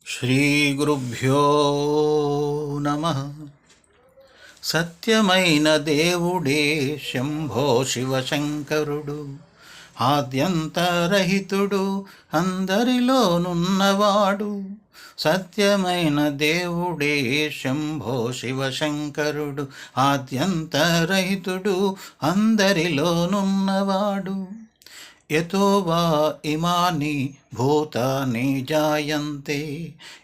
శ్రీగురుభ్యో నమః. సత్యమైన దేవుడే శంభో శివశంకరుడు, ఆద్యంతరహితుడు, అందరిలోనున్నవాడు. సత్యమైన దేవుడే శంభో శివశంకరుడు, ఆద్యంతరహితుడు, అందరిలోనున్నవాడు. యతో వా ఇమాని భూతాని జాయంతే,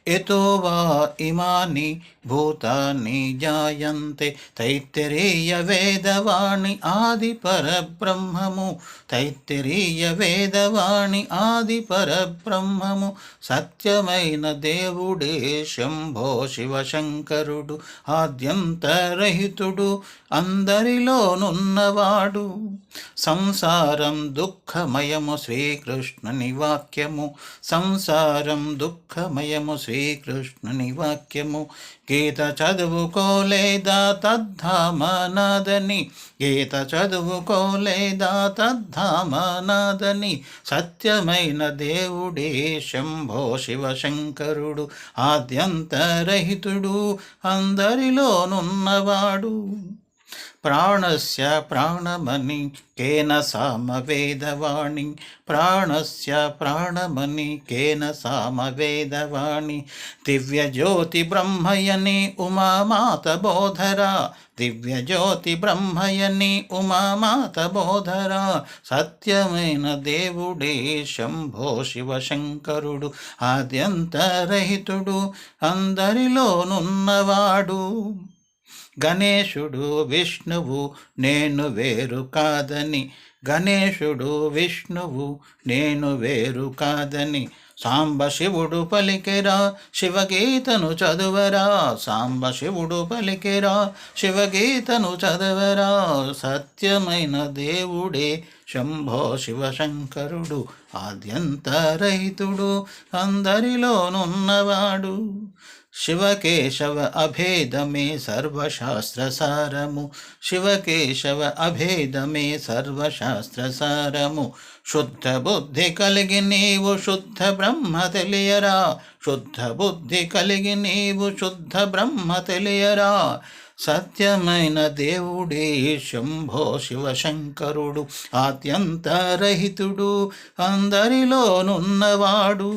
యతో వా ఇమాని భూతాని జాయంతే. తైత్తరీయ వేదవాణి ఆది పరబ్రహ్మము, తైత్తరీయ వేదవాణి ఆది పరబ్రహ్మము. సత్యమైన దేవుడే శంభో శివశంకరుడు, ఆద్యంతరహితుడు, అందరిలోనున్నవాడు. సంసారం దుఃఖమయము శ్రీకృష్ణుని వాక్యము, సంసారం దుఃఖమయము శ్రీకృష్ణుని వాక్యము. గీత చదువుకోలేదా తద్ధామనాదని, గీత చదువుకోలేదా తద్ధామనాదని. సత్యమైన దేవుడే శంభో శివశంకరుడు, ఆద్యంతరహితుడు, అందరిలోనున్నవాడు. ప్రాణస్య ప్రాణమణి కేన సామవేదవాణి, ప్రాణస్య ప్రాణమణి కేన సామవేదవాణి. దివ్యజ్యోతి బ్రహ్మయని ఉమామాత బోధరా, దివ్యజ్యోతి బ్రహ్మయని ఉమామాత బోధరా. సత్యమైన దేవుడే శంభో శివశంకరుడు, ఆద్యంతరహితుడు, అందరిలోనున్నవాడు. గణేశుడు విష్ణువు నేను వేరు కాదని, గణేశుడు విష్ణువు నేను వేరు కాదని. సాంబశివుడు పలికెరా శివగీతను చదువరా, సాంబశివుడు పలికెరా శివగీతను చదవరా. సత్యమైన దేవుడే శంభో శివశంకరుడు, ఆద్యంతరహితుడు, అందరిలోనున్నవాడు. శివకేశవ అభేదమే సర్వశాస్త్రసారము, శివకేశవ అభేదమే సర్వశాస్త్రసారము. శుద్ధ బుద్ధి కలిగి నీవు శుద్ధ బ్రహ్మ తెలియరా, శుద్ధ బుద్ధి కలిగి నీవు శుద్ధ బ్రహ్మ తెలియరా. సత్యమైన దేవుడే శంభో శివశంకరుడు, ఆద్యంతరహితుడు, అందరిలోనున్నవాడు.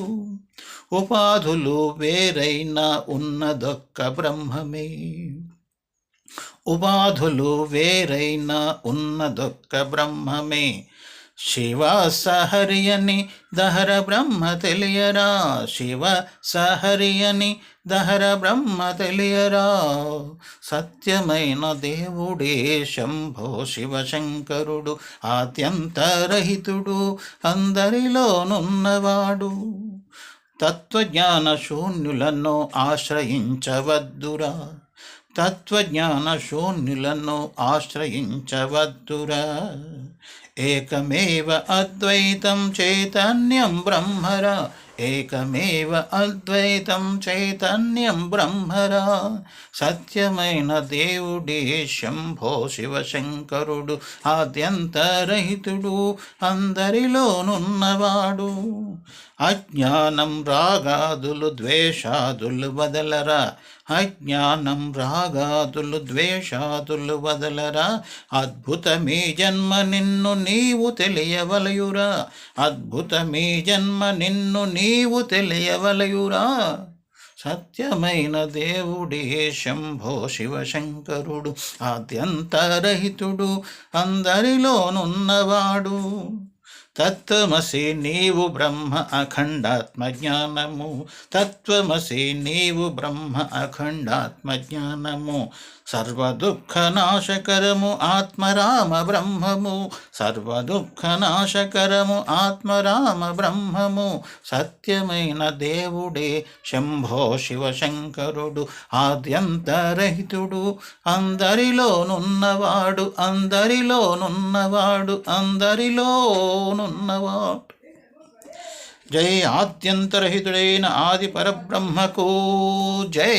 ఉపాధులు వేరైనా ఉన్నదొక్క బ్రహ్మమే, ఉపాధులు వేరైనా ఉన్నదొక్క బ్రహ్మమే. శివ సహరియని దహర బ్రహ్మ తెలియరా, శివ సహరియని దహర బ్రహ్మ తెలియరా. సత్యమైన దేవుడే శంభో శివశంకరుడు, ఆద్యంతరహితుడు, అందరిలోనున్నవాడు. తత్వజ్ఞాన శూన్యులను ఆశ్రయించవద్దురా, తత్వజ్ఞాన శూన్యులను ఆశ్రయించవద్దురా. ఏకమేవ అద్వైతం చైతన్యం బ్రహ్మరా, ఏకమేవ అద్వైతం చైతన్యం బ్రహ్మరా. సత్యమైన దేవుడే శంభో శివశంకరుడు, ఆద్యంతరహితుడు, అందరిలోనున్నవాడు. అజ్ఞానం రాగాదులు ద్వేషాదులు వదలరా, అజ్ఞానం రాగాదులు ద్వేషాదులు వదలరా. అద్భుతమీ జన్మ నిన్ను నీవు తెలియవలయురా, అద్భుతమీ జన్మ నిన్ను నీవు తెలియవలయురా. సత్యమైన దేవుడే శంభో శివశంకరుడు, ఆద్యంతరహితుడు, అందరిలోనున్నవాడు. తత్వమసి నీవు బ్రహ్మ అఖండాత్మ జ్ఞానము, తత్వమసి నీవు బ్రహ్మ అఖండాత్మ జ్ఞానము. సర్వదుఃఖనాశకరము ఆత్మరామ బ్రహ్మము, సర్వదుఃఖనాశకరము ఆత్మరామ బ్రహ్మము. సత్యమైన దేవుడే శంభో శివశంకరుడు, ఆద్యంతరహితుడు, అందరిలోనున్నవాడు, అందరిలోనున్నవాడు, అందరిలోనున్నవాడు. జై ఆద్యంతరహితుడైన ఆది పరబ్రహ్మకు జై.